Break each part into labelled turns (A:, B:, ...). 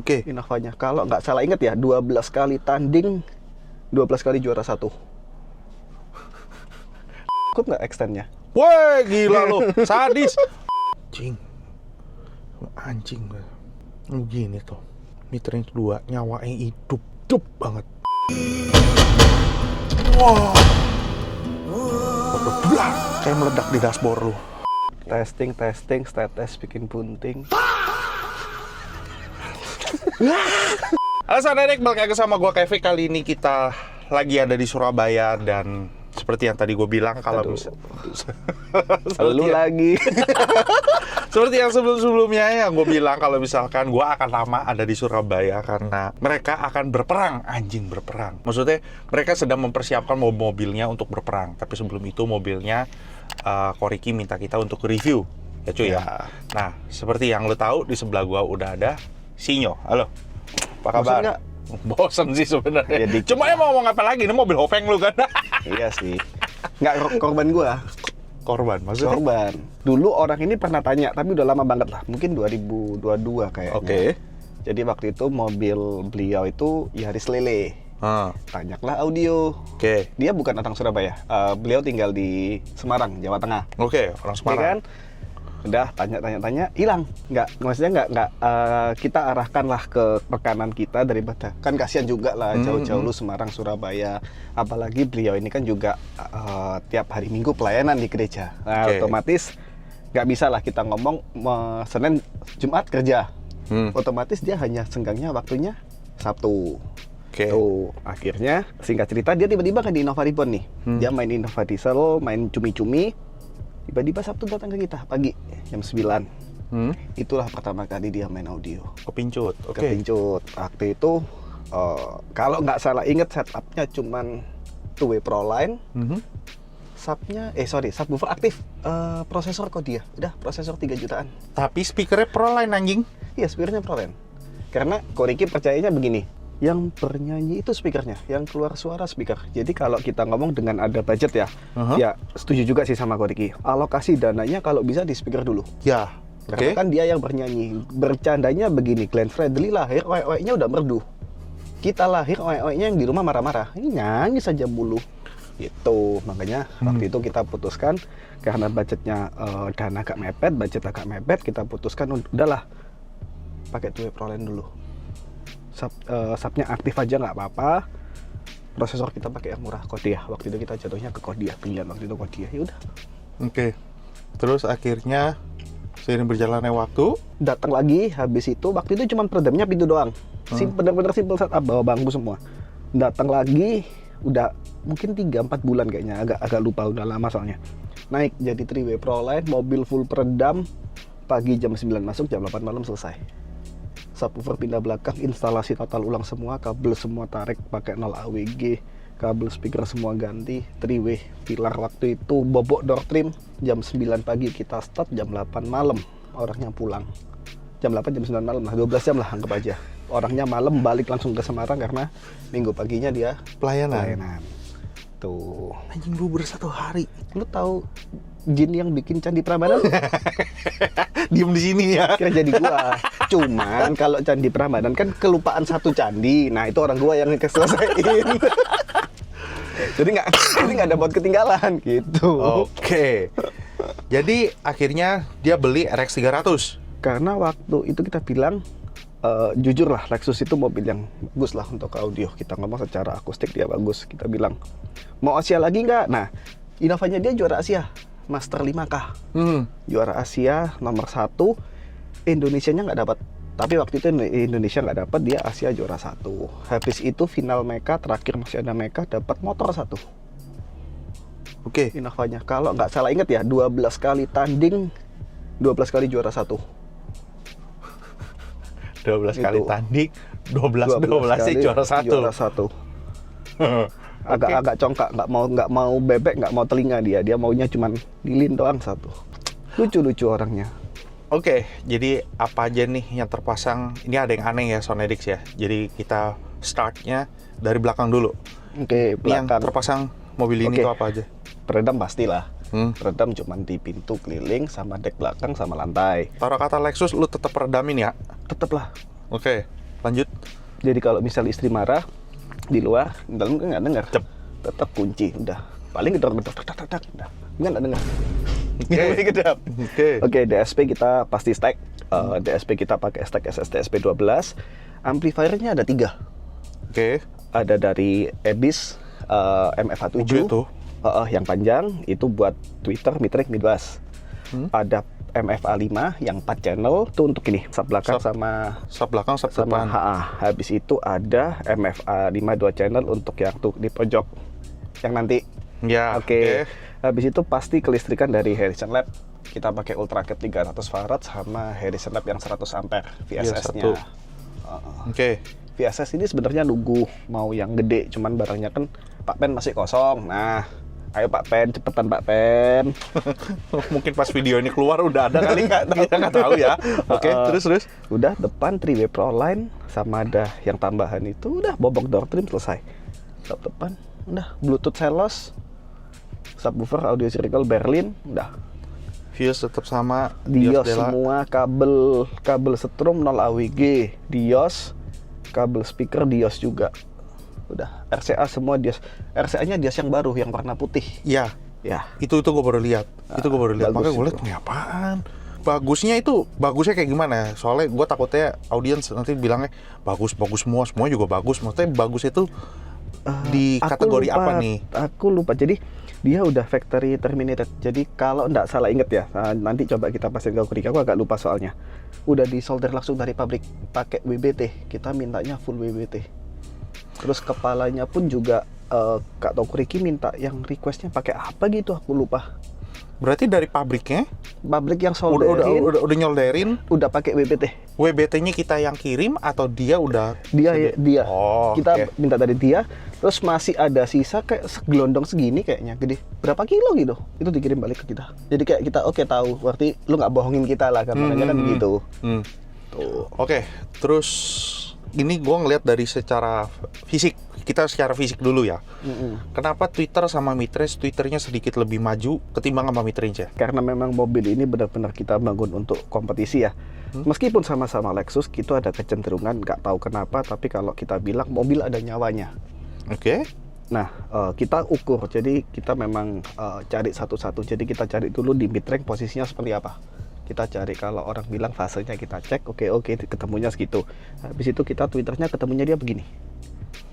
A: Oke.
B: Innovanya. Kalau nggak salah ingat ya, 12 kali tanding, 12 kali juara 1. Ikut nggak extendnya?
A: Woi, gila lo, sadis. Anjing. Lu gini tuh. Mid range 2, nyawanya hidup banget. Wow. Kayak meledak di dashboard lu.
B: Testing, status bikin bunting.
A: Halo Sonedik, balik lagi sama gue Kevin. Kali ini kita lagi ada di Surabaya dan seperti yang tadi gue bilang kalau
B: Lu lagi.
A: seperti yang sebelumnya yang gue bilang kalau misalkan gue akan lama ada di Surabaya karena mereka akan berperang, maksudnya mereka sedang mempersiapkan mobilnya untuk berperang, tapi sebelum itu mobilnya Koriki minta kita untuk review ya cuy ya. Nah seperti yang lo tahu di sebelah gue udah ada Sinyo. Halo, apa kabar? Bosen sih sebenarnya. Cuma emang ngomong apa lagi? Ini mobil Hopeng lu kan?
B: Iya sih. Nggak korban gua.
A: Korban maksudnya?
B: Korban. Dulu orang ini pernah tanya, tapi udah lama banget lah. Mungkin 2022 kayaknya.
A: Oke.
B: Jadi waktu itu mobil beliau itu Yaris Lele. Tanyalah audio.
A: Oke.
B: Dia bukan orang Surabaya. Beliau tinggal di Semarang, Jawa Tengah.
A: Oke, orang Semarang.
B: Ya kan? Udah tanya hilang, maksudnya nggak kita arahkan lah ke rekanan kita daripada kan kasihan juga lah jauh-jauh lu Semarang Surabaya, apalagi beliau ini kan juga tiap hari Minggu pelayanan di gereja. Nah otomatis nggak bisa lah kita ngomong Senin Jumat kerja, otomatis dia hanya senggangnya waktunya Sabtu. Tuh akhirnya singkat cerita dia tiba-tiba kan di Innova Reborn nih, dia main Innova Diesel, main cumi-cumi. Tiba-tiba Sabtu datang ke kita pagi jam 9. Itulah pertama kali dia main audio.
A: Kepincut.
B: Kepincut. Waktu itu kalau nggak salah inget setupnya cuman two-way Proline. Subwoofer aktif. Prosesor kok dia. Udah prosesor 3 jutaan.
A: Tapi speakernya Proline anjing.
B: Iya, speakernya Proline. Karena Koriki percayanya begini. Yang bernyanyi itu speakernya, yang keluar suara speaker. Jadi kalau kita ngomong dengan ada budget ya, ya setuju juga sih sama Koriki. Alokasi dananya kalau bisa di speaker dulu.
A: Ya,
B: karena kan dia yang bernyanyi. Bercandanya begini, Glenn Fredly lahir, oek-oeknya udah merdu. Kita lahir, oek-oeknya yang di rumah marah-marah. Ini nyanyi saja mulu. Gitu, makanya waktu itu kita putuskan, karena budgetnya dana agak mepet, kita putuskan udahlah, pakai two-way Proline dulu. Subnya aktif aja nggak apa-apa. Prosesor kita pakai yang murah, Kodiah. Waktu itu kita jatuhnya ke Kodiah, pilihan waktu itu Kodiah. Ya udah.
A: Terus akhirnya seiring berjalannya waktu
B: datang lagi, habis itu waktu itu cuma peredamnya pintu doang. Bener-bener simple setup, bawa bangku semua. Datang lagi udah mungkin 3-4 bulan kayaknya, agak lupa, udah lama soalnya. Naik jadi three-way Proline, mobil full peredam. Pagi jam 9 masuk, jam 8 malam selesai. Subwoofer pindah belakang, instalasi total ulang semua, kabel semua tarik pakai 0 AWG, kabel speaker semua ganti, three-way pilar waktu itu bobok door trim. Jam 9 pagi kita start, jam 8 malam orangnya pulang. Jam 8 jam 9 malam lah, 12 jam lah anggap aja. Orangnya malam balik langsung ke Semarang karena minggu paginya dia pelayanan. Tuh.
A: Anjing lu bersatu hari.
B: Lu tahu Jin yang bikin Candi Prambanan?
A: Diem di sini ya.
B: Kerja di gua. Cuman kalau Candi Prambanan kan kelupaan satu candi. Nah, itu orang gua yang selesaiin. Jadi nggak ada buat ketinggalan gitu. Jadi akhirnya dia beli RX 300. Karena waktu itu kita bilang jujur lah, Lexus itu mobil yang bagus lah untuk audio. Kita ngomong secara akustik dia bagus. Kita bilang, mau Asia lagi nggak? Nah, Innovanya dia juara Asia, Master 5K. Juara Asia nomor 1, Indonesianya nggak dapat. Tapi waktu itu Indonesia nggak dapat, dia Asia juara 1. Habis itu final Meka, terakhir masih ada Meka, dapat motor 1. Innovanya, kalau nggak salah inget ya, 12 kali tanding, 12 kali juara 1.
A: 12 kali tanding, 12 sih juara 1. Agak congkak, nggak mau bebek, nggak mau telinga dia maunya cuman lilin doang 1. Lucu orangnya. Jadi apa aja nih yang terpasang? Ini ada yang aneh ya Sonedix ya. Jadi kita startnya dari belakang dulu. Belakang. Yang terpasang mobil ini tuh apa aja? Peredam
B: pastilah. Peredam cuman di pintu keliling sama dek belakang sama lantai.
A: Taruh kata Lexus, lu tetap peredamin ya?
B: Tetep lah.
A: lanjut.
B: Jadi kalau misal istri marah di luar, di dalam kan nggak dengar.
A: Cep.
B: Tetap kunci, udah. Paling gedor-gedor, tak, udah. Nggak dengar.
A: Oke.
B: Kedap.
A: Oke.
B: Oke, DSP kita pasti stack. DSP kita pakai stack SSD SP12. Amplifiernya ada 3.
A: Oke.
B: Ada dari Abyss MFA7.
A: Mobil tuh.
B: Yang panjang itu buat tweeter, mid-range, mid-bass. Ada MFA5 yang 4 channel itu untuk ini sub belakang sama
A: belakang, sub depan.
B: Habis itu ada MFA5 2 channel untuk yang tuh di pojok yang nanti.
A: Ya.
B: Oke. Habis itu pasti kelistrikan dari Harrison Lab. Kita pakai Ultracat 300 Farad sama Harrison Lab yang 100 ampere VSS-nya.
A: Oke.
B: VSS ini sebenarnya nunggu mau yang gede, cuman barangnya kan Pak Pen masih kosong. Nah, ayo Pak Pen, cepetan Pak Pen.
A: Mungkin pas video ini keluar udah ada kali, kita nggak tahu ya. Oke, terus.
B: Udah depan 3W Pro Line sama ada yang tambahan itu udah bobok door trim selesai. Sub depan udah Bluetooth Celos, subwoofer audio circle Berlin, udah.
A: Fuse tetap sama.
B: Dios
A: Dela.
B: semua, kabel setrum 0 AWG, Dios, kabel speaker Dios juga. Udah, RCA semua Dios. RCA-nya Dios yang baru, yang warna putih.
A: Iya.
B: Ya,
A: Itu gue baru lihat. Makanya
B: bagus
A: gue lihat
B: itu.
A: ini apaan. Bagusnya kayak gimana ya? Soalnya gue takutnya audiens nanti bilangnya bagus semua juga bagus. Maksudnya bagus itu di kategori apa nih?
B: Aku lupa. Jadi dia udah factory terminated. Jadi kalau nggak salah inget ya, nanti coba kita pastiin ke Kurika. Aku agak lupa soalnya. Udah disolder langsung dari pabrik pakai WBT. Kita mintanya full WBT. Terus kepalanya pun juga Kak Tokuriki minta yang requestnya pakai apa gitu, aku lupa.
A: Berarti dari pabriknya
B: Pabrik yang solderin
A: udah nyolderin.
B: udah pakai WBT.
A: WBT-nya kita yang kirim atau dia udah
B: Dia.
A: Oh,
B: Kita
A: oke.
B: minta dari dia. Terus masih ada sisa kayak segelondong segini kayaknya, gede. Berapa kilo gitu? Itu dikirim balik ke kita. Jadi kayak kita oke tahu. Berarti lu nggak bohongin kita lah, kan kan gitu. Tuh.
A: Oke, terus ini gue ngeliat dari secara fisik. Kita secara fisik dulu ya. Kenapa Twitter sama midrange, Twitternya sedikit lebih maju ketimbang sama midrange ya?
B: Karena memang mobil ini benar-benar kita bangun untuk kompetisi ya. Meskipun sama-sama Lexus, kita ada kecenderungan nggak tahu kenapa, tapi kalau kita bilang mobil ada nyawanya.
A: Oke.
B: Nah, kita ukur. Jadi kita memang cari satu-satu. Jadi kita cari dulu di midrange posisinya seperti apa. Kita cari, kalau orang bilang fasenya kita cek, oke, ketemunya segitu. Habis itu kita Twitternya ketemunya dia begini.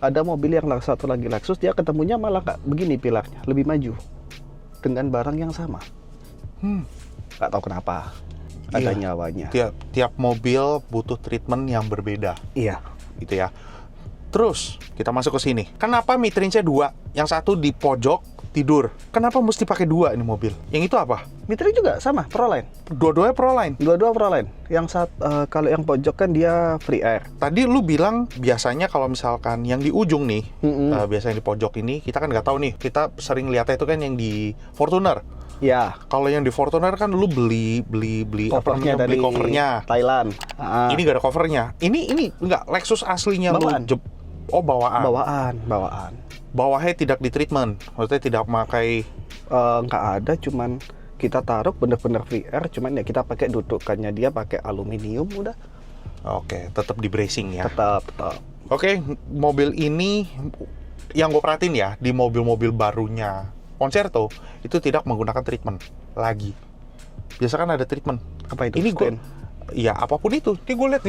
B: Ada mobil yang satu lagi Lexus, dia ketemunya malah nggak begini pilarnya, lebih maju dengan barang yang sama. Nggak tahu kenapa. Ada nyawanya.
A: Tiap mobil butuh treatment yang berbeda.
B: Iya.
A: Gitu ya. Terus kita masuk ke sini. Kenapa midrange-nya 2? Yang satu di pojok tidur. Kenapa mesti pakai 2 ini mobil? Yang itu apa?
B: Midrange juga sama, Proline.
A: Dua-duanya Proline.
B: Dua-dua Proline. Yang kalau yang pojok kan dia free air.
A: Tadi lu bilang biasanya kalau misalkan yang di ujung nih, biasanya di pojok ini, kita kan nggak tahu nih. Kita sering lihatnya itu kan yang di Fortuner.
B: Ya.
A: Kalau yang di Fortuner kan lu beli
B: Covernya dari
A: beli covernya.
B: Thailand.
A: Ini gak ada covernya. Ini enggak Lexus aslinya
B: Bawaan.
A: bawaan.
B: Bawaan.
A: Bawahnya tidak di treatment. Maksudnya tidak memakai
B: Nggak ada, cuman kita taruh bener-bener free air, cuman ya kita pakai dudukannya dia pakai aluminium udah.
A: Oke, tetap di bracing ya.
B: Tetap.
A: Oke, mobil ini yang gue perhatiin ya, di mobil-mobil barunya Concerto itu tidak menggunakan treatment lagi. Biasa kan ada treatment.
B: Apa itu?
A: Ini gue, ya apapun itu. Ini gue lihat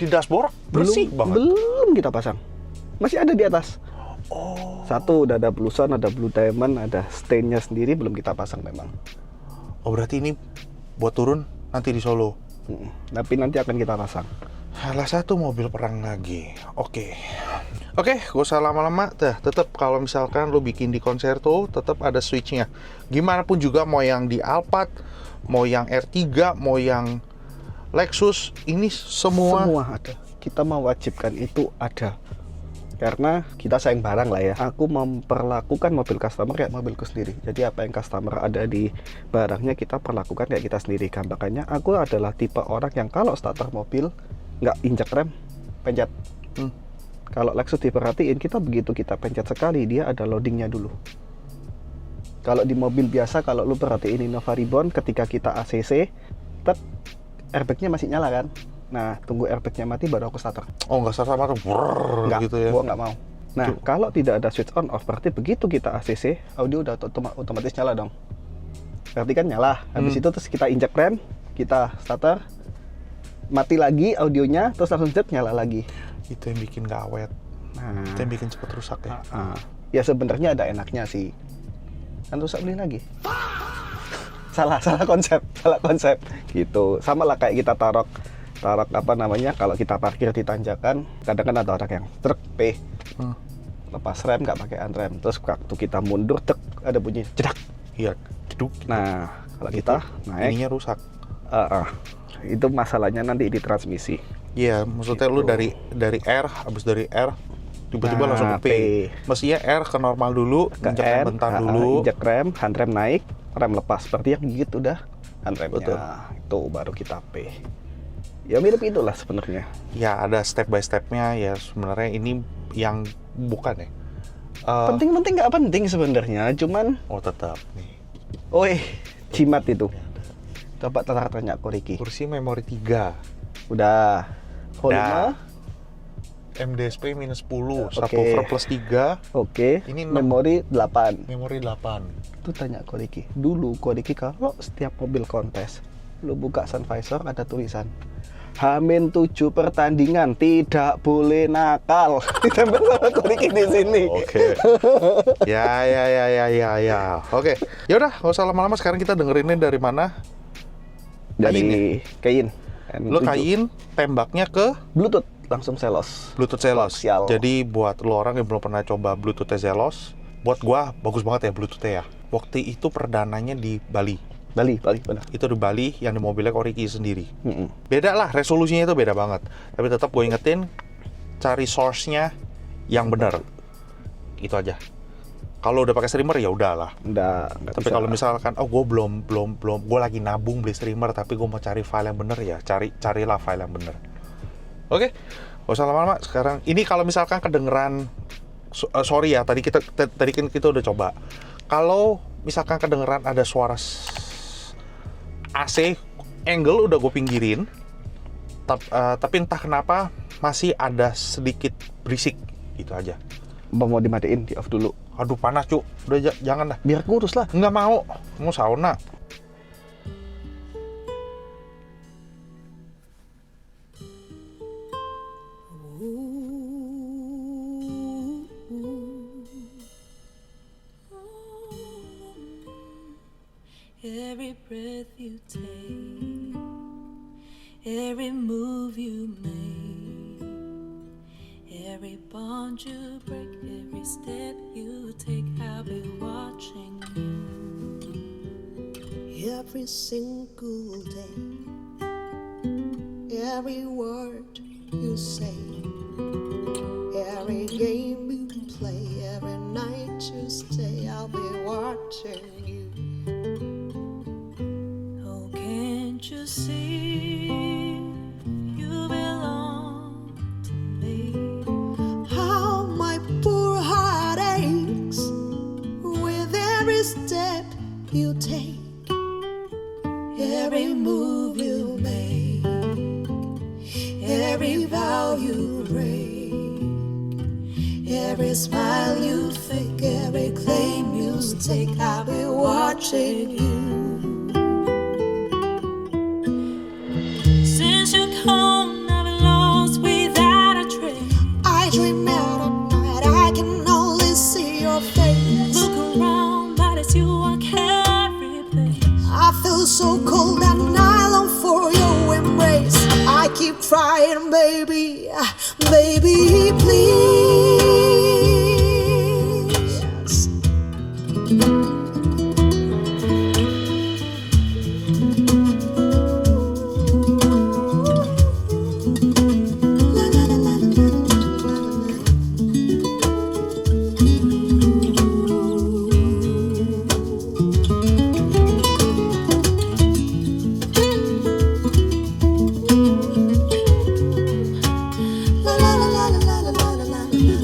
A: di dashboard bersih banget.
B: Belum kita pasang. Masih ada di atas. Satu udah ada bluson, ada blue diamond, ada stainnya sendiri, belum kita pasang memang.
A: Oh, berarti ini buat turun nanti di Solo.
B: Tapi nanti akan kita pasang.
A: Salah satu mobil perang lagi. Oke, gak usah lama-lama. Tetap kalau misalkan lo bikin di Concerto, tetap ada switchnya. Gimana pun juga, mau yang di Alphard, mau yang R3, mau yang Lexus, ini semua
B: ada. Kita mewajibkan itu ada. Karena kita sayang barang lah ya. Aku memperlakukan mobil customer kayak mobilku sendiri. Jadi apa yang customer ada di barangnya kita perlakukan kayak kita sendiri. Makanya aku adalah tipe orang yang kalau starter mobil nggak injak rem, pencet. Kalau Lexus diperhatiin, kita begitu kita pencet sekali, dia ada loadingnya dulu. Kalau di mobil biasa, kalau lu perhatiin Innova Reborn, ketika kita ACC, airbagnya masih nyala kan? Nah, tunggu AirTag-nya mati baru aku starter.
A: Oh, nggak sama tuh,
B: Nggak,
A: gitu ya?
B: gua nggak mau. Nah, kalau tidak ada switch on off, berarti begitu kita ACC, audio udah otomatis nyala dong. Berarti kan nyala. Habis itu terus kita injak rem, kita starter, mati lagi audionya, terus langsung nyala lagi.
A: Itu yang bikin nggak awet.
B: Nah,
A: Itu yang bikin cepet rusak ya.
B: ya sebenarnya ada enaknya sih. Kan rusak beli lagi. salah konsep gitu. Sama lah kayak kita taruh apa namanya, kalau kita parkir di tanjakan, kadang kan ada orang yang truk lepas rem nggak pakai unrem, terus waktu kita mundur ada bunyi jedak.
A: Iya, jeduk.
B: Nah, kalau kita naik
A: Ininya rusak.
B: itu masalahnya nanti di transmisi.
A: Iya, maksudnya lu dari R, habis dari R tiba-tiba langsung ke P. Mestinya R ke normal dulu, injak rem bentar dulu.
B: Injak rem, handrem naik, rem lepas. Seperti yang gigit udah handremnya.
A: Betul.
B: Itu baru kita P. Ya mirip itulah sebenarnya.
A: Ya ada step by stepnya ya, sebenarnya ini yang bukan ya.
B: Penting-penting nggak penting sebenarnya, cuman
A: Tetap nih.
B: jimat itu. Coba tanya ke Ricky.
A: Kursi memori 3.
B: Udah. Volume.
A: MDSP minus 10,
B: Oke.
A: subwoofer plus 3.
B: Oke.
A: Ini 6.
B: Memori 8.
A: Memori 8.
B: Itu tanya ke Ricky. Dulu ke Ricky kalau setiap mobil kontes, lu buka sun visor ada tulisan H-7 pertandingan tidak boleh nakal. Ditempel sama Ricky di sini.
A: Oke. Ya. Oke. Ya udah, nggak usah lama-lama, sekarang kita dengerinnya dari mana?
B: Dari Kain.
A: Lo kain, tembaknya ke
B: Bluetooth langsung Zelos.
A: Bluetooth Zelos.
B: Koaxial.
A: Jadi buat lo orang yang belum pernah coba Bluetooth Zelos, buat gua bagus banget ya Bluetooth-nya ya. Waktu itu perdananya di Bali.
B: Bali, benar.
A: Itu di Bali, yang di mobilnya Koriki sendiri. Beda lah, resolusinya itu beda banget. Tapi tetap gue ingetin, cari source-nya yang benar. Itu aja. Kalau udah pakai streamer ya udahlah.
B: Nggak
A: Tapi
B: bisa.
A: kalau misalkan, gue belum, gue lagi nabung beli streamer, tapi gue mau cari file yang benar ya, carilah file yang benar. Oke, gak usah lama-lama. Sekarang ini kalau misalkan kedengeran, sorry ya, tadi kan kita udah coba. Kalau misalkan kedengeran ada suara AC, angle udah gue pinggirin, tapi entah kenapa masih ada sedikit berisik, gitu aja.
B: Mau dimatiin, di off dulu.
A: Aduh panas cu, udah jangan dah.
B: Biar kurus lah.
A: Nggak mau sauna.
C: Every breath you take, every move you make, every bond you break, every step you take, I'll be watching you.
D: Every single day, every word you say, every game you play, every night you stay, I'll be watching you.
C: Oh, can't you see you belong to me?
D: How my poor heart aches with every step you take, every move you make, every vow you break, every smile you fake, every claim you stake, I'll be watching you.
C: Since you're gone, I've been lost without a trace.
D: I dream out at night, I can only see your face.
C: Look around, but it's you I carry place.
D: I feel so cold and I long for your embrace. I keep trying, baby, baby, please. La, la, la, la, la, la, la. La la la la la la la la la.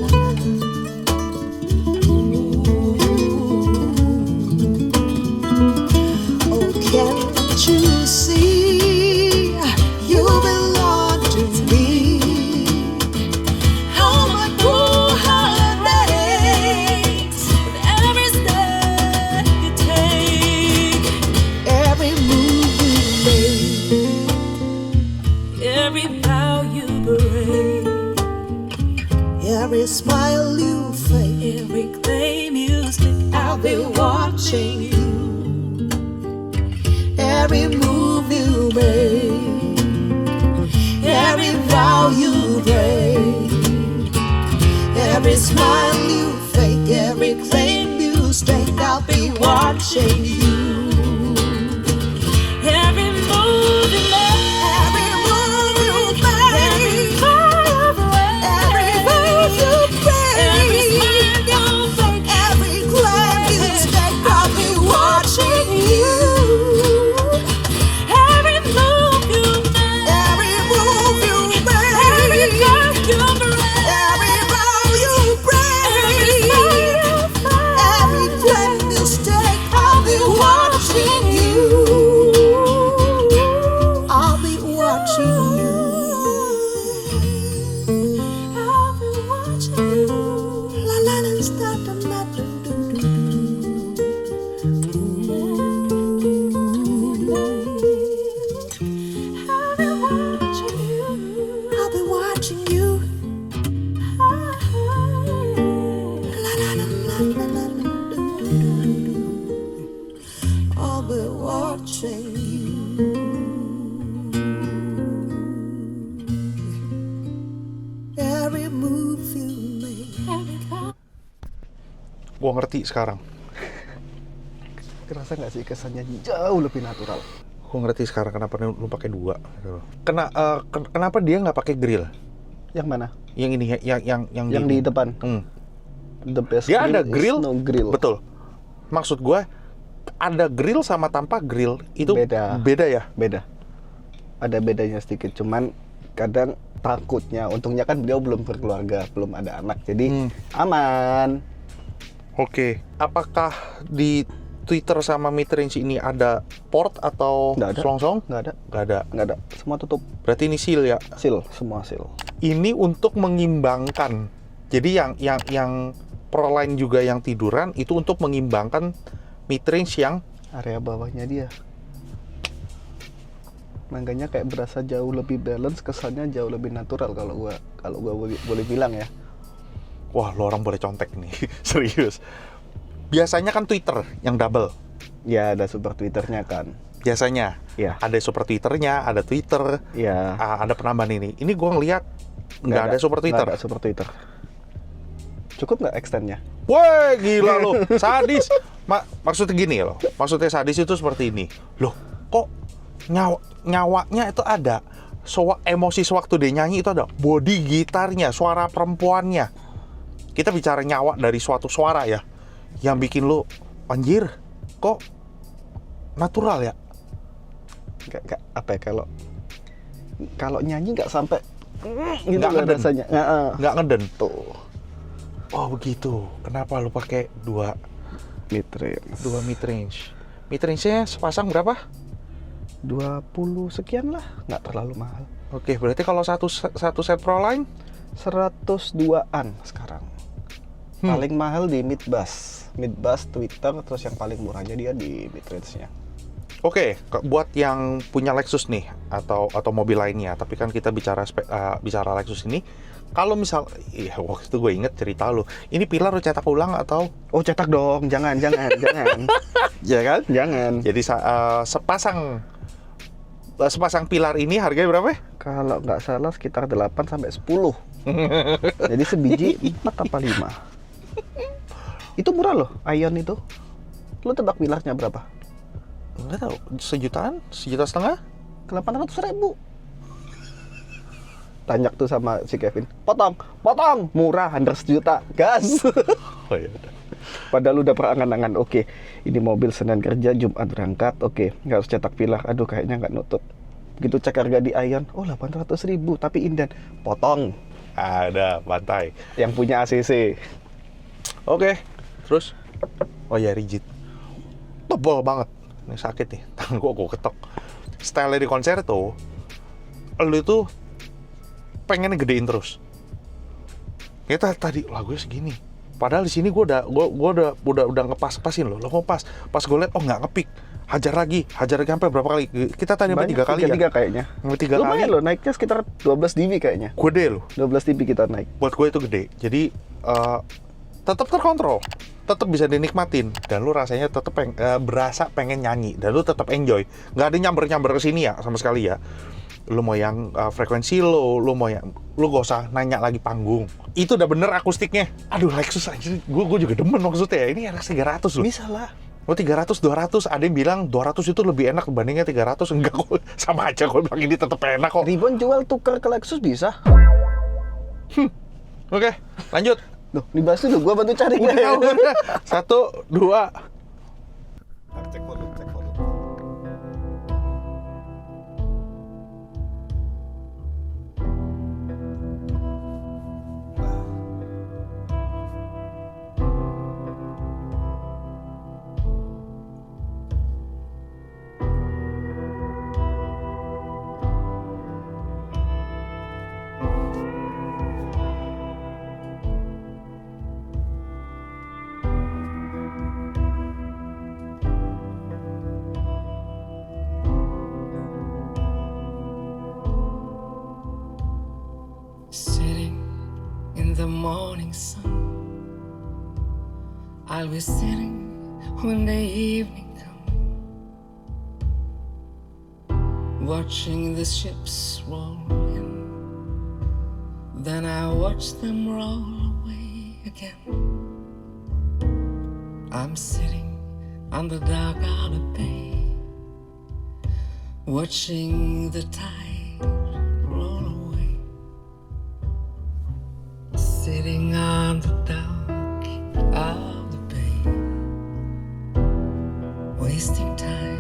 D: every smile you fake,
C: Every claim you stick,
D: I'll be watching you. Every move you make, every vow you break, every smile you fake, every claim you stake, I'll be watching you.
C: every move you make,
D: Every move you make,
C: far away,
D: every vow you
C: every
D: break,
C: smile you fake,
D: every claim you stake, I'll be watching you.
C: every move you make,
D: Every move you
C: every
D: make,
C: curve you break,
D: every vow you
C: every
D: break,
C: smile you fake.
D: every claim you stake, I'll be watching you. I'll be watching you.
C: I'll be watching you.
D: La la la da da da da do do
C: I'll be watching you.
D: I'll be watching you. La la la la la la do do. I'll be watching you. Every move you make.
C: Every call.
A: Gua ngerti sekarang.
B: Kerasa nggak sih kesannya jauh lebih natural?
A: Gua ngerti sekarang kenapa lu pakai 2 gitu loh. Kenapa dia nggak pakai grill?
B: Yang mana?
A: Yang ini yang
B: Yang di depan. The best
A: Dia ada
B: is
A: grill.
B: no grill.
A: Betul. Maksud gua ada grill sama tanpa grill itu
B: Beda.
A: beda ya?
B: Beda. Ada bedanya sedikit, cuman kadang takutnya, untungnya kan beliau belum berkeluarga, belum ada anak, jadi aman.
A: Oke. Apakah di Twitter sama midrange ini ada port atau
B: Nggak ada.
A: selongsong?
B: Nggak ada,
A: Nggak ada.
B: nggak ada. Semua tutup.
A: Berarti ini seal ya?
B: Seal, semua seal.
A: Ini untuk mengimbangkan. Jadi yang Proline juga yang tiduran itu untuk mengimbangkan midrange yang
B: Area bawahnya dia. Makanya kayak berasa jauh lebih balance, kesannya jauh lebih natural kalau gua boleh bilang ya.
A: wah, lo orang boleh contek nih. Serius. Biasanya kan Twitter yang double.
B: Ya ada super Twitternya kan.
A: Biasanya.
B: Ya.
A: Ada super Twitternya, ada Twitter,
B: Ya.
A: ada penambahan ini. Ini gue ngeliat nggak ada super Twitter.
B: Nggak ada super Twitter. Cukup nggak extendnya?
A: Woi, gila lo, sadis. Maksudnya gini loh. Maksudnya sadis itu seperti ini. Loh, kok nyawanya itu ada. Emosi sewaktu dia nyanyi itu ada. Body gitarnya, suara perempuannya. Kita bicara nyawa dari suatu suara ya. Yang bikin lo, anjir, kok natural ya?
B: Nggak apa ya, kalau nyanyi nggak sampai gitu
A: Nggak
B: loh
A: ngeden.
B: rasanya.
A: Nggak ngeden.
B: Tuh.
A: Oh begitu. Kenapa lo pakai dua midrange? Midrange-nya sepasang berapa?
B: 20 sekian lah, nggak terlalu mahal.
A: Oke, berarti kalau satu set Proline
B: 102-an sekarang. Paling mahal di mid bass Twitter, terus yang paling murahnya dia di mid range-nya.
A: Oke, buat yang punya Lexus nih atau mobil lainnya, tapi kan kita bicara Lexus ini, kalau misal, waktu itu gue inget cerita lo, ini pilar lo cetak ulang atau?
B: Oh cetak dong, jangan. Ya kan? Jangan.
A: Jadi sepasang pilar ini harganya berapa?
B: Kalau nggak salah sekitar 8 sampai 10. Jadi sebiji 4 apa 5. Itu murah loh, Ion itu. Lu tebak pilarnya berapa?
A: Enggak tahu, sejuta setengah?
B: 800.000. Tanya tuh sama si Kevin, potong, murah, 100 juta, gas.
A: Oh iya udah.
B: Padahal udah berangan-angan, oke, ini mobil Senin kerja, Jumat berangkat, oke, nggak harus cetak pilar, aduh kayaknya nggak nutut. Begitu cek harga di Ion, oh 800.000, tapi inden, potong.
A: Ada pantai.
B: Yang punya ACC.
A: Oke, terus? Oh ya, rigid. Tebal banget. Ini sakit nih, tangan gue ketok. Style di konser tuh, lu itu pengen gedein terus. Kita tadi lagunya segini. Padahal di sini gue udah ngepas-pasin loh. Lo pas gue liat, oh nggak ngepik. hajar lagi sampai berapa kali? Kita tadi sampai 3 kali ya?
B: 3 kayaknya.
A: Sampai 3 kali.
B: Lumayan loh, naiknya sekitar 12 dB kayaknya.
A: Gede loh.
B: 12 dB kita naik.
A: Buat gue itu gede. Jadi tetap terkontrol, tetap bisa dinikmatin, dan lu rasanya tetap berasa pengen nyanyi, dan lu tetap enjoy. Nggak ada nyamber ke sini ya sama sekali ya. Lu mau yang frekuensi low, lu gak usah nanya lagi panggung. Itu udah bener akustiknya. Aduh, Lexus aja, gue juga demen maksudnya. Ini RX 300 loh.
B: Bisa lah.
A: Oh 300, 200, ada yang bilang 200 itu lebih enak dibandingnya 300. Enggak kok, sama aja gue bilang ini tetap enak kok.
B: Ribbon jual tukar ke Lexus bisa.
A: Oke, lanjut.
B: Loh, dibahas dulu, gua bantu cari.
A: Udah. 1, 2.
B: Cek volume.
D: Sitting in the morning sun, I'll be sitting when the evening comes, watching the ships roll in. Then I watch them roll away again. I'm sitting on the dock of the bay, watching the tide roll away. Sitting on the dock of the bay, wasting time.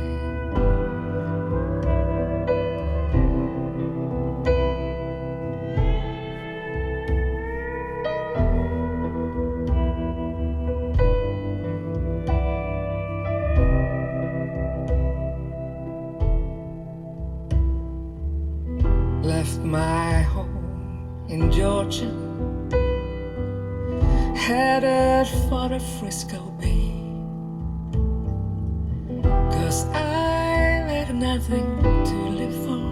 D: Left my home in Georgia, headed for the Frisco Bay, 'cause I had nothing to live for.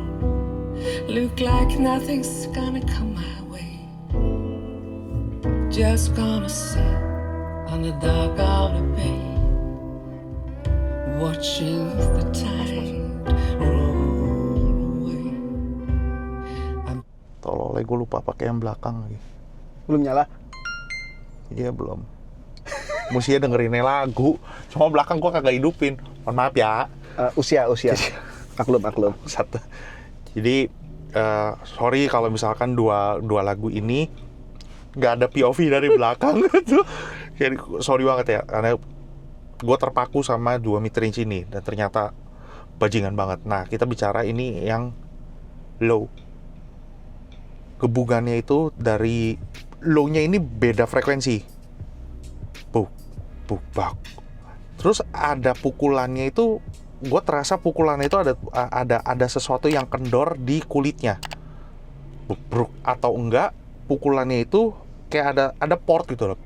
D: Look like nothing's gonna come my way. Just gonna sit on the dock of the bay, watching the tide roll away.
A: Tolol, gue lupa pakai yang belakang lagi.
B: Belum nyala.
A: Iya belum. Mestinya dengerinnya lagu, cuma belakang gua kagak hidupin. Mohon maaf ya.
B: Usia. Maklum.
A: Satu. Jadi sorry kalau misalkan dua lagu ini nggak ada POV dari belakang gitu. Jadi sorry banget ya, karena gua terpaku sama 2 mid-range ini dan ternyata bajingan banget. Nah kita bicara ini yang low. Gebugannya itu dari low-nya ini beda frekuensi. Buk. Terus ada pukulannya itu, gue terasa pukulannya itu ada sesuatu yang kendor di kulitnya. Bruk. Atau enggak, pukulannya itu kayak ada port gitu loh.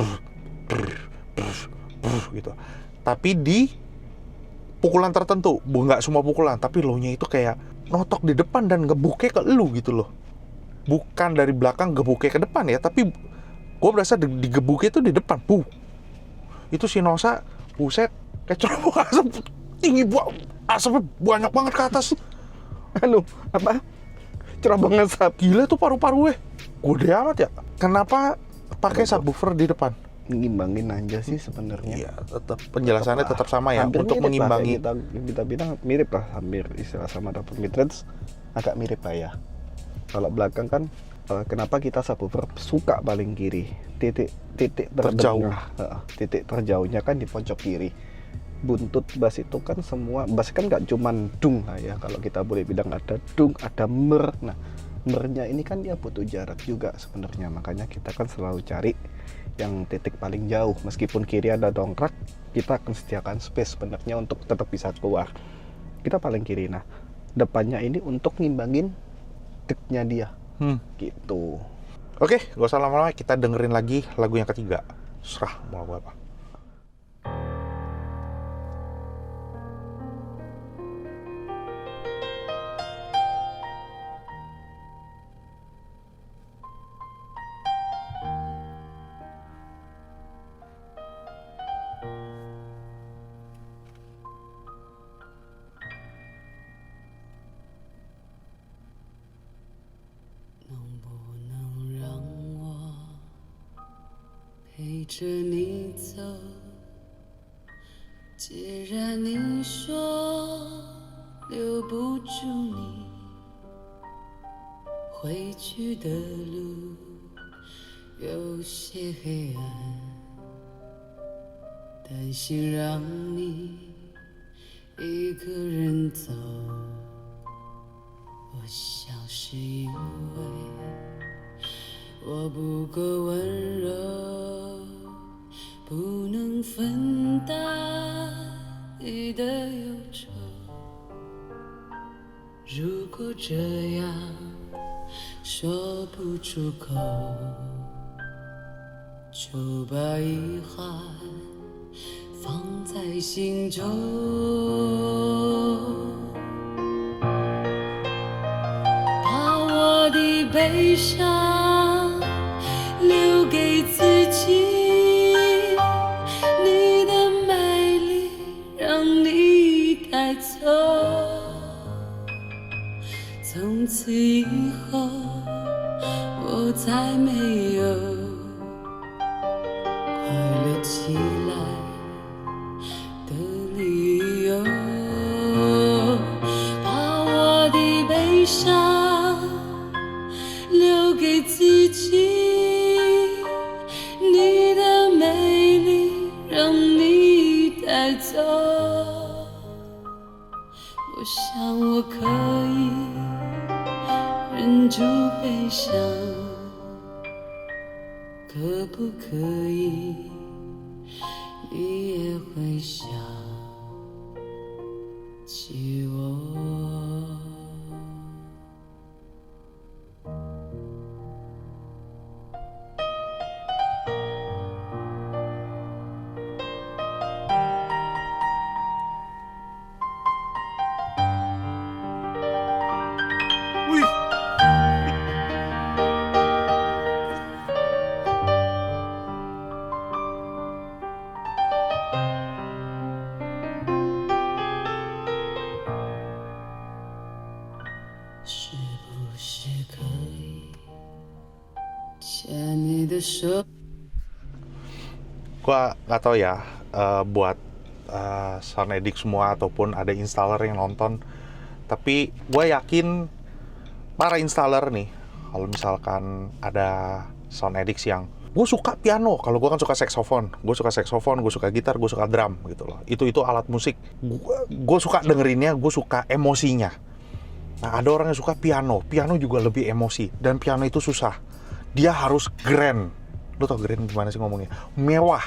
A: Gitu. Tapi di pukulan tertentu, nggak semua pukulan, tapi low-nya itu kayak notok di depan dan ngebuknya ke elu gitu loh. Bukan dari belakang gebuknya ke depan ya, tapi gue berasa digebuknya itu di depan. Itu si Nosa, buset, kayak cerobong asap tinggi, asapnya banyak banget ke atas.
B: Cerobong asap.
A: Gila tuh paru-paru gede amat ya. Kenapa pakai subwoofer di depan?
B: Ngimbangin aja sih sebenarnya.
A: Iya, tetap penjelasannya tetap sama ya,
B: Hampir
A: untuk
B: mirip
A: mengimbangi.
B: lah, kita bilang mirip lah, hampir istilah sama dapat mid-range agak mirip lah ya. Kalau belakang kan kenapa kita subwoofer suka paling kiri, titik
A: Terjauh.
B: titik terjauhnya kan di pojok kiri. Buntut bass itu kan semua bass kan nggak cuman dung lah ya, kalau kita boleh bilang ada dung, ada mer. Nah mernya ini kan dia butuh jarak juga sebenarnya, makanya kita kan selalu cari yang titik paling jauh. Meskipun kiri ada dongkrak, kita akan sediakan space sebenarnya untuk tetap bisa keluar. Kita paling kiri. Nah depannya ini untuk ngimbangin deknya dia. Gitu.
A: Oke, gak usah lama-lama, kita dengerin lagi lagu yang ketiga. Serah mau lagu apa.
E: 陪着你走。既然你说留不住你，回去的路有些黑暗，担心让你一个人走。我想是因为我不够温柔，不能分担你的忧愁。如果这样说不出口，就把遗憾放在心中。把我的悲伤留给自己，你的美丽让你带走。从此以后，我再没有快乐起来的理由。把我的悲伤留给自己，你的美丽让你带走。我想我可以忍住悲伤，可不可以你也会想起我？是不是可以牵你的手？
A: Gua nggak tahu ya, buat Sound Addict semua ataupun ada installer yang nonton, tapi gue yakin para installer nih, kalau misalkan ada Sound Addict yang gue suka piano, kalau gue kan suka saxophone, gue suka gitar, gue suka drum gitu loh. Itu alat musik. Gue suka dengerinnya, gue suka emosinya. Nah, ada orang yang suka piano juga lebih emosi, dan piano itu susah. Dia harus grand. Lu tau grand gimana sih ngomongnya? Mewah.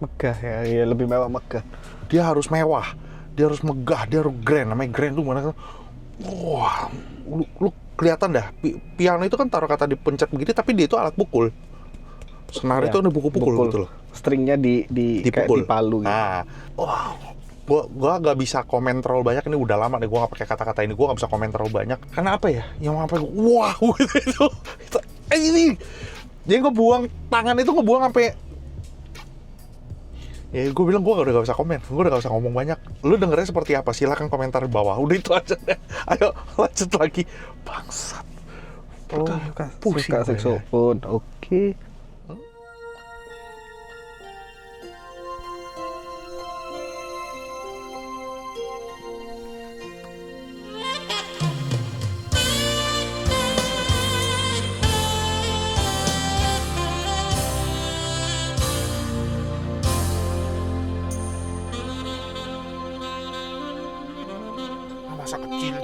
B: Megah ya, lebih mewah megah.
A: Dia harus mewah, dia harus megah, dia harus grand. Namanya grand tuh mana? Wah, lu kelihatan dah. Piano itu kan taruh kata dipencet begitu, tapi dia itu alat pukul. Senar itu ada pukul gitu loh.
B: Stringnya
A: dipukul.
B: kayak dipalu gitu.
A: Nah, wah, gua gak bisa komen terlalu banyak, ini udah lama deh gua gak pakai kata-kata ini, gua gak bisa komen terlalu banyak. Karena apa ya? Yang sampai wah gitu itu ini. Jadi gue buang tangan itu, ngebuang sampai ya gue bilang gue udah gak bisa komen, gue udah gak bisa ngomong banyak. Lu dengernya seperti apa? Silakan komentar di bawah. Udah itu aja deh. Ayo lanjut lagi. Bangsat.
B: Suka saxophone. Oke.
A: Masa kecil.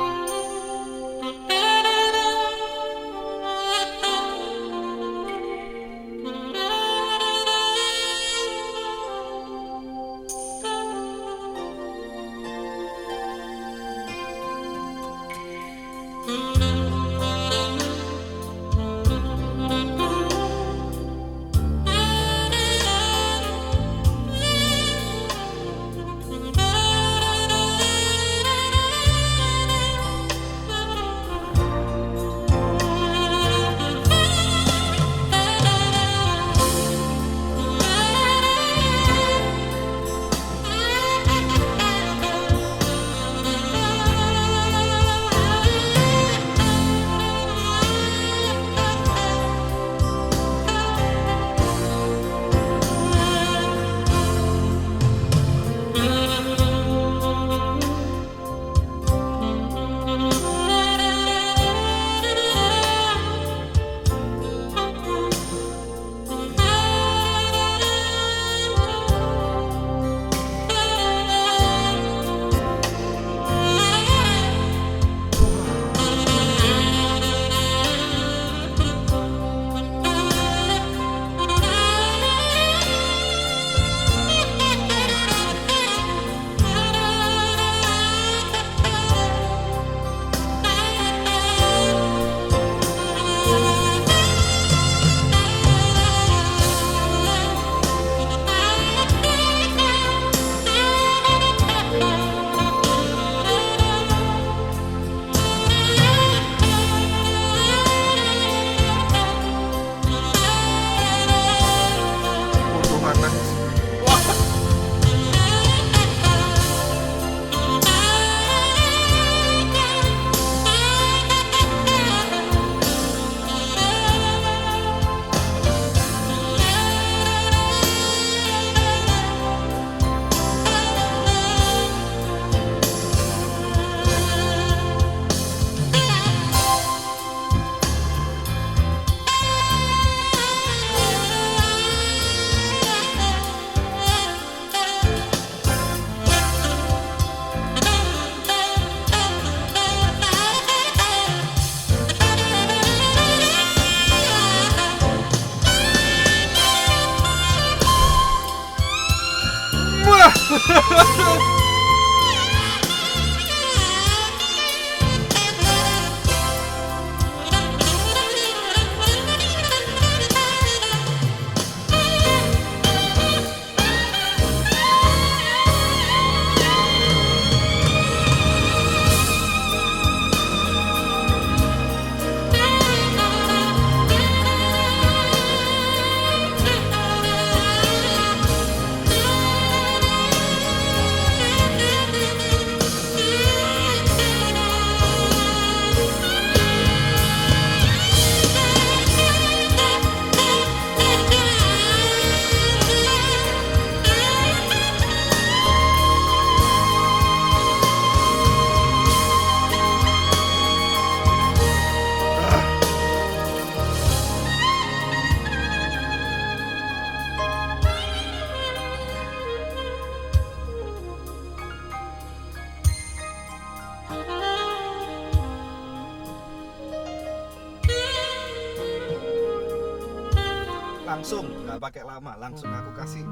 B: Langsung, nggak pakai lama, langsung aku kasih.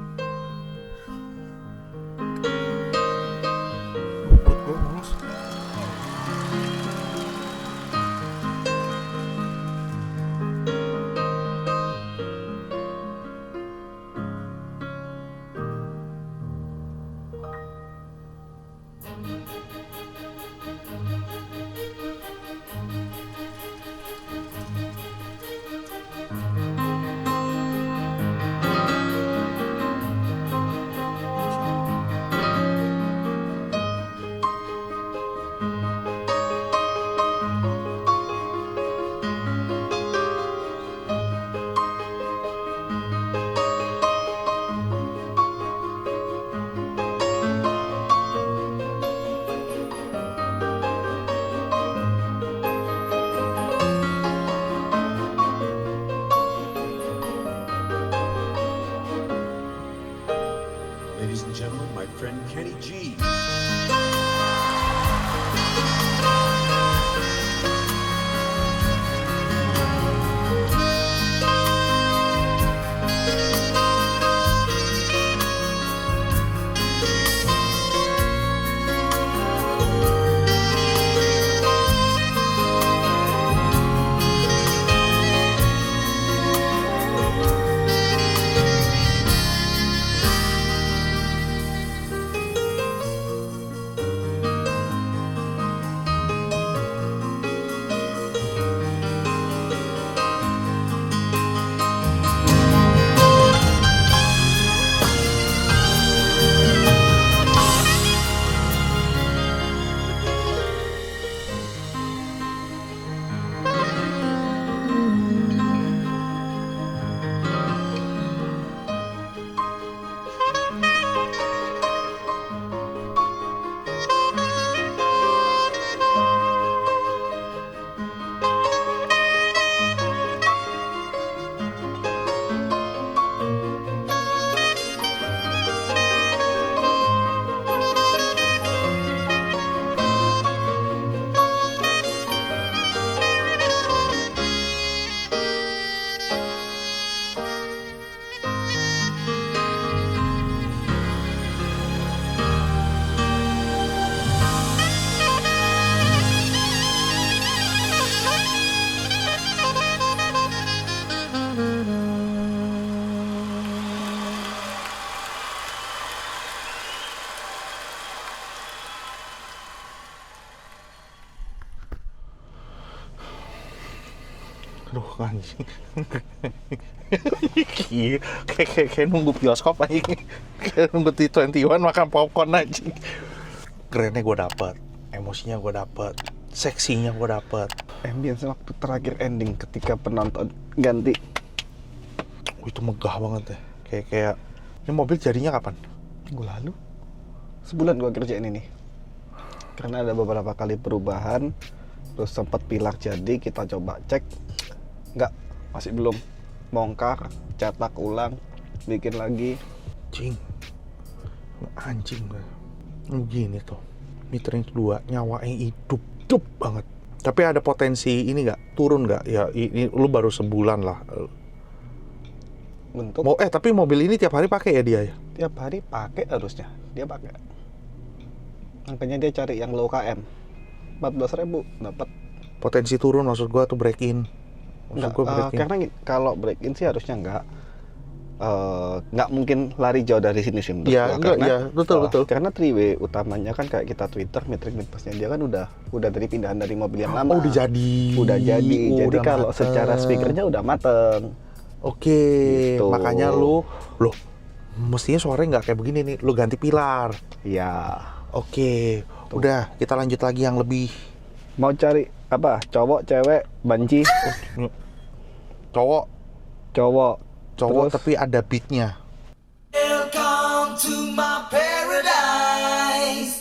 A: Perut gue mulus.
F: Ladies and gentlemen, my friend Kenny G.
A: Aduh anjing. Kayak nunggu bioskop anjing. Kayak nunggu T21 makan popcorn anjing. Kerennya gue dapet, emosinya gue dapet, seksinya gue dapet.
B: Ambience waktu terakhir ending ketika penonton ganti.
A: Itu megah banget ya. Kayak ini mobil jadinya kapan?
B: Minggu lalu. Sebulan gua kerjain ini. Karena ada beberapa kali perubahan, terus sempat pilar jadi, kita coba cek. Enggak, masih belum. Bongkar, cetak ulang, bikin lagi.
A: Anjing gue. Begini tuh. Metering kedua, nyawanya hidup banget. Tapi ada potensi ini nggak? Turun nggak? Ya ini lu baru sebulan lah.
B: Untuk
A: Tapi mobil ini tiap hari pakai ya dia ya?
B: tiap hari pakai harusnya. Dia pakai. Makanya dia cari yang low KM. 14.000 dapat.
A: Potensi turun maksud gua tuh break in. Maksud
B: Enggak,
A: gua break in.
B: karena kalau break in sih harusnya nggak mungkin lari jauh dari sini sih menurut
A: Iya,
B: gua.
A: enggak,
B: Karena,
A: iya, betul.
B: Karena three-way utamanya kan kayak kita Twitter, metrik mitpasnya dia kan udah dari pindahan dari mobil yang lama.
A: Oh, udah jadi.
B: Udah jadi.
A: Oh,
B: Jadi
A: udah
B: kalau
A: mateng.
B: secara speakernya udah mateng.
A: Oke,
B: Gitu.
A: makanya loh, mestinya suaranya nggak kayak begini nih. Lu ganti pilar.
B: Ya.
A: Oke, udah kita lanjut lagi yang lebih
B: Mau cari apa? Cowok, cewek, banci,
A: cowok
B: cowok. Terus,
A: tapi ada beatnya.
D: Welcome to my paradise.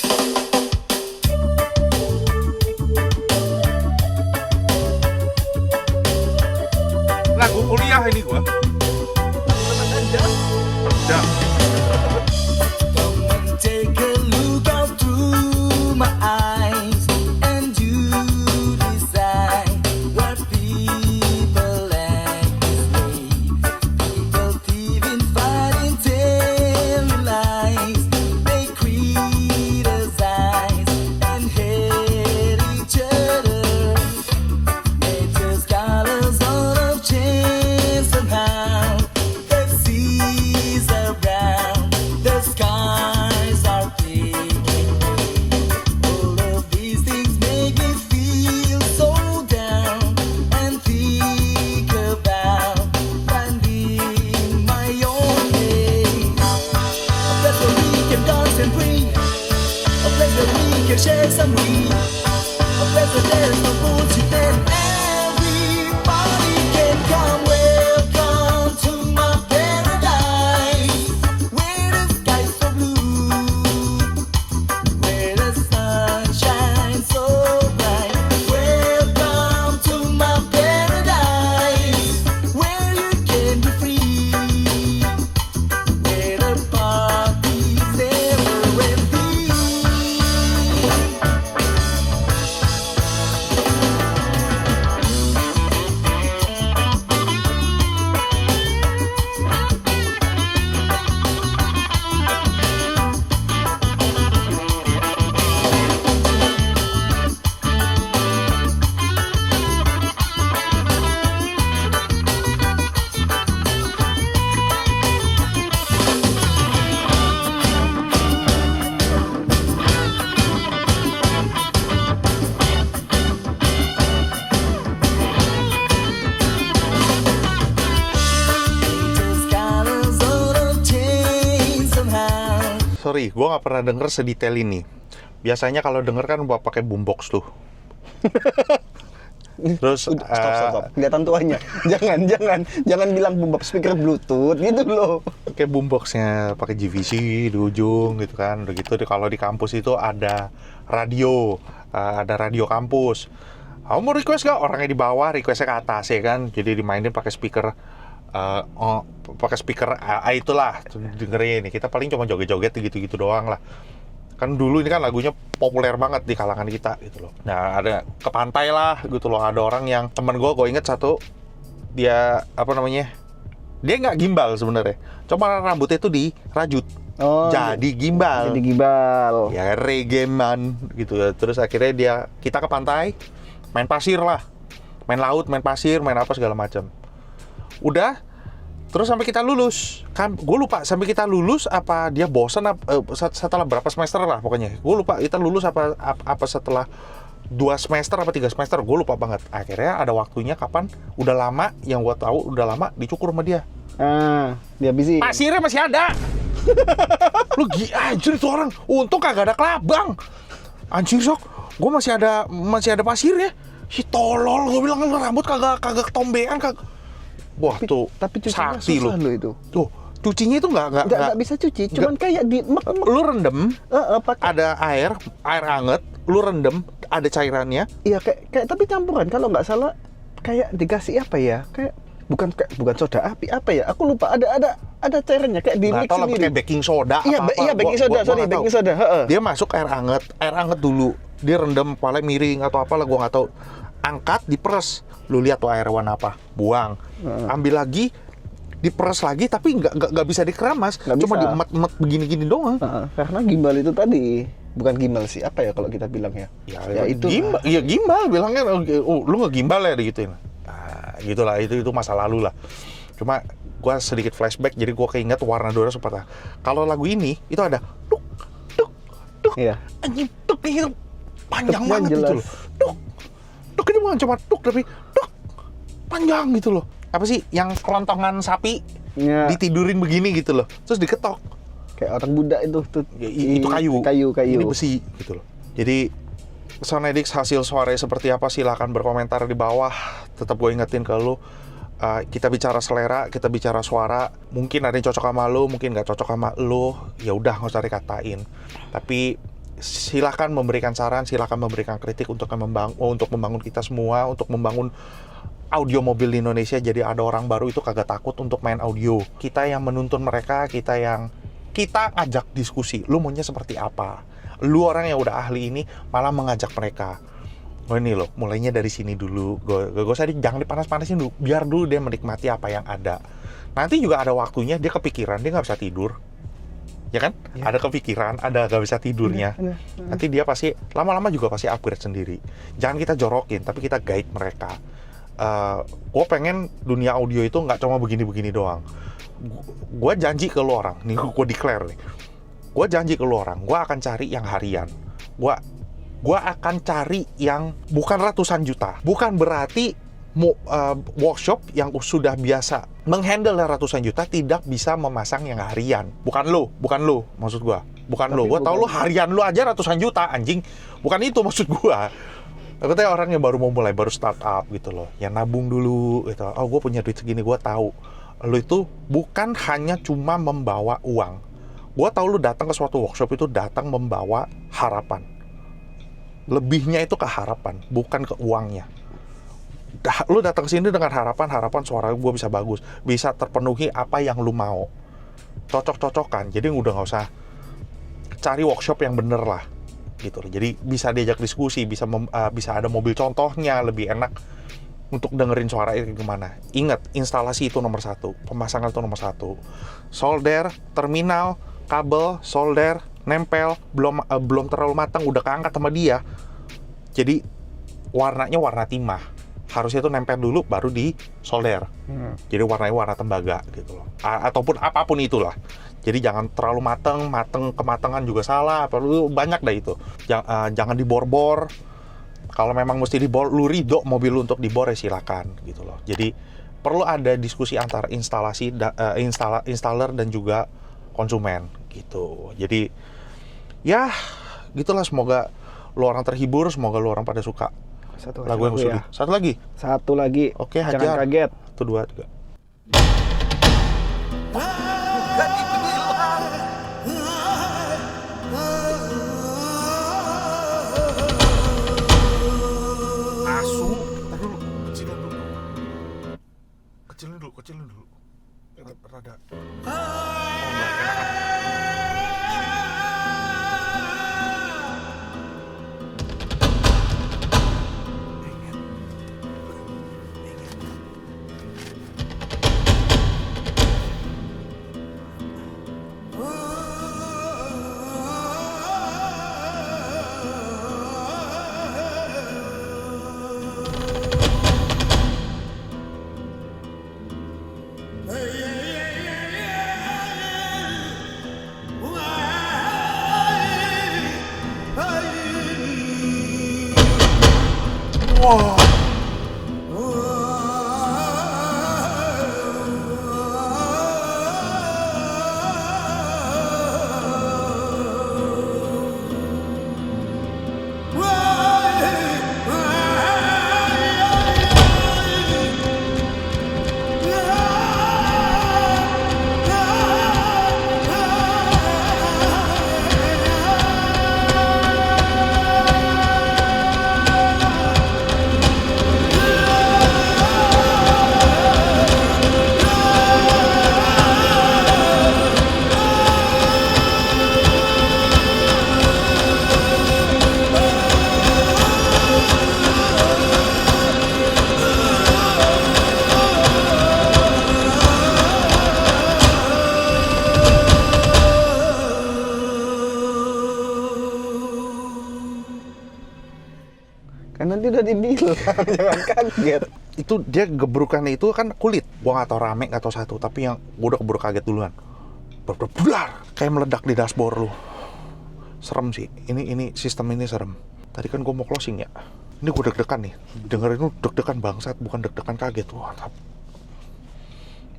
A: Lagu kuliah ini gua. Udah.
D: Come and take a look out through my eyes, and you decide what people like this way. People thieving, fighting, telling lies. They criticize and hate each other. Nature's colors all of change somehow. The seas are brown, the skies are pink. All of these things make me feel so down and think about finding my own way. A place where we can dance and breathe, a place where we can share some weed, a place where there's no bullshit and everybody can come. Welcome to my paradise, where the skies so blue, where the sun shines so bright. Welcome to my paradise, where you can be free, where the party's never ending. Nature's colors all of change somehow.
A: Sorry, gua nggak pernah denger sedetail ini. Biasanya kalau denger kan gua pakai boombox tuh. Terus
B: Udah, stop. Kelihatan tuanya. jangan bilang boombox speaker Bluetooth gitu loh.
A: pakai boomboxnya, pakai GVC di ujung gitu kan. Udah gitu kalau di kampus itu ada radio kampus. Kamu mau request gak? Orangnya di bawah, requestnya ke atas ya kan. Jadi dimainin pakai speaker. Itulah dengerin. Kita paling cuma joget-joget gitu-gitu doang lah. Kan dulu ini kan lagunya populer banget di kalangan kita gitu loh. Nah ada ke pantai lah gitu loh. Ada orang yang temen gue inget satu, dia dia nggak gimbal sebenarnya, cuma rambutnya itu dirajut
B: Oh,
A: jadi gimbal.
B: Jadi gibal.
A: Ya reggae man gitu. Terus akhirnya kita ke pantai, main pasir lah, main laut, main pasir, main apa segala macam. Udah, terus sampai kita lulus. Kan gue lupa sampai kita lulus apa dia bosan setelah berapa semester lah pokoknya. Gue lupa kita lulus apa setelah 2 semester apa 3 semester, gue lupa banget. Akhirnya ada waktunya kapan udah lama, yang gue tahu udah lama dicukur sama dia.
B: Dia busy.
A: Pasirnya masih ada. Lu anjir itu orang, untung kagak ada kelabang. Anjir sok, gue masih ada pasirnya. Si tolol, gue bilang rambut kagak ketombean kagak. Wah tuh,
B: Tapi cucinya
A: sakti
B: susah lo itu.
A: Tuh, cucinya itu
B: Nggak bisa cuci, cuman kayak di
A: lu rendem,
B: pakai.
A: ada air hangat, lu rendem, ada cairannya.
B: Iya kayak tapi campuran kalau nggak salah kayak dikasih apa ya? Kayak bukan soda api apa ya? Aku lupa ada cairannya kayak di
A: Nggak
B: mix
A: tahu lah,
B: sendiri.
A: pakai baking soda
B: Iya,
A: apa-apa.
B: iya baking soda,
A: Gua nggak
B: baking
A: tahu.
B: soda. Heeh.
A: Dia masuk air hangat dulu. Dia rendam paling miring atau apalah, gua nggak tahu. Angkat, diperes. Lu lihat tuh air warna apa? Buang. Ambil lagi, diperes lagi tapi nggak bisa dikeramas,
B: Nggak
A: cuma
B: bisa.
A: diemet-emet begini-gini doang.
B: Karena gimbal itu tadi bukan gimbal sih, apa ya kalau kita bilang ya? Ya itu
A: gimbal, ya gimbal bilangnya, lu nggak gimbal ya digituin. Nah, gitulah itu masa lalu lah. Cuma gua sedikit flashback, jadi gua keinget warna Dora seperti kalau lagu ini itu ada tuk tuk tuk,
B: Iya.
A: anjing tuk itu panjang
B: Tuknya
A: banget
B: jelas.
A: gitu loh. Tuk ini bukan cuma tuk tapi tuk panjang gitu loh. Apa sih yang kelontongan sapi
B: Ya.
A: ditidurin begini gitu loh, terus diketok.
B: Kayak orang Buddha itu tuh.
A: Ya, itu kayu.
B: Kayu.
A: Ini besi gitu loh. Jadi Sonedix hasil suara seperti apa silahkan berkomentar di bawah. Tetap gue ingetin ke lu, kita bicara selera, kita bicara suara. Mungkin ada yang cocok sama lu, mungkin nggak cocok sama lu. Ya udah nggak usah dikatain. Tapi silahkan memberikan saran, silahkan memberikan kritik untuk membangun kita semua, untuk membangun audio mobil di Indonesia. Jadi ada orang baru itu kagak takut untuk main audio. Kita yang menuntun mereka, kita ajak diskusi. Lu maunya seperti apa? Lu orang yang udah ahli ini malah mengajak mereka. Oh ini loh, mulainya dari sini dulu. Gak usah jangan dipanas-panasin dulu. Biar dulu dia menikmati apa yang ada. Nanti juga ada waktunya dia kepikiran, dia nggak bisa tidur. Ya kan? Ya. Ada kepikiran, ada nggak bisa tidurnya. Nanti dia pasti, lama-lama juga pasti upgrade sendiri. Jangan kita jorokin, tapi kita guide mereka. Gue pengen dunia audio itu nggak cuma begini-begini doang. Gue janji ke lo orang, nih gue declare nih. Gue janji ke lo orang, gue akan cari yang harian. Gue akan cari yang bukan ratusan juta. Bukan berarti workshop yang sudah biasa menghandle ratusan juta tidak bisa memasang yang harian. Bukan lo maksud gue. Bukan lo. Gue tau lo harian lo aja ratusan juta, anjing. Bukan itu maksud gue. Tapi orang yang baru mau mulai, baru startup gitu loh, yang nabung dulu gitu. Oh, gue punya duit segini, gue tahu. Lo itu bukan hanya cuma membawa uang. Gue tahu lo datang ke suatu workshop itu datang membawa harapan. Lebihnya itu ke harapan, bukan ke uangnya. Lo datang ke sini dengan harapan suara gue bisa bagus, bisa terpenuhi apa yang lo mau. Cocok-cocokan, jadi udah nggak usah cari workshop yang bener lah. Gitu. Jadi bisa diajak diskusi, bisa ada mobil contohnya, lebih enak untuk dengerin suara itu gimana. Ingat, instalasi itu nomor 1, pemasangan itu nomor 1. Solder, terminal, kabel, solder, nempel, belum terlalu matang, udah keangkat sama dia. Jadi warnanya warna timah. Harusnya itu nempel dulu baru di solder. Jadi warnanya warna tembaga gitu loh. Ataupun apapun itulah. Jadi jangan terlalu mateng, kematangan juga salah, perlu banyak dah itu. Jangan dibor-bor. Kalau memang mesti dibor, lu ridho mobil lu untuk dibor ya silakan gitu loh. Jadi perlu ada diskusi antara installer dan juga konsumen gitu. Jadi ya gitulah, semoga lu orang terhibur, semoga lu orang pada suka lagu yang usul. Satu lagi. Oke,
B: Jangan
A: hajar.
B: kaget.
A: 1, 2, 3. Asu. Ntar dulu, kecilin dulu. Rada. Oh, enggak, enakan. Wow.
B: tadi udah dibilang, jangan kaget.
A: Itu dia gebrukannya itu kan kulit. Gua nggak tahu rame nggak tahu satu, tapi yang gua udah keburu kaget duluan. Blar, kayak meledak di dashboard lu. Serem sih. Ini sistem ini serem. Tadi kan gua mau closing ya. Ini gua deg-degan nih. Dengerin lu deg-degan bangsat, bukan deg-degan kaget. Wah,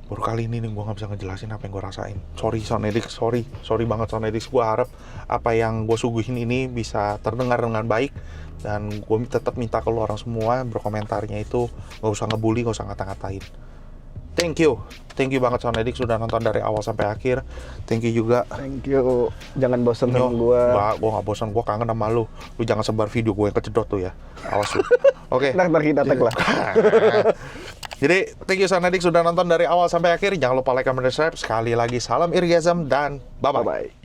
A: baru kali ini nih gue nggak bisa ngejelasin apa yang gue rasain. Sorry Soundedix, sorry banget Soundedix. Gue harap apa yang gue suguhin ini bisa terdengar dengan baik, dan gue tetap minta ke lu orang semua berkomentarnya itu nggak usah ngebully, nggak usah ngata-ngatain. Thank you banget Soundedix sudah nonton dari awal sampai akhir. Thank you juga.
B: Thank you. Jangan bosan sama gua.
A: Mbak, gue nggak bosan, gue kangen sama lu. Lu jangan sebar video gue yang kejedot tuh ya. Awas lu. Oke.
B: Ntar kita tag lah.
A: Jadi, thank you Soundedix sudah nonton dari awal sampai akhir. Jangan lupa like, comment, dan subscribe. Sekali lagi, salam Irgasm dan bye-bye.
B: Bye-bye.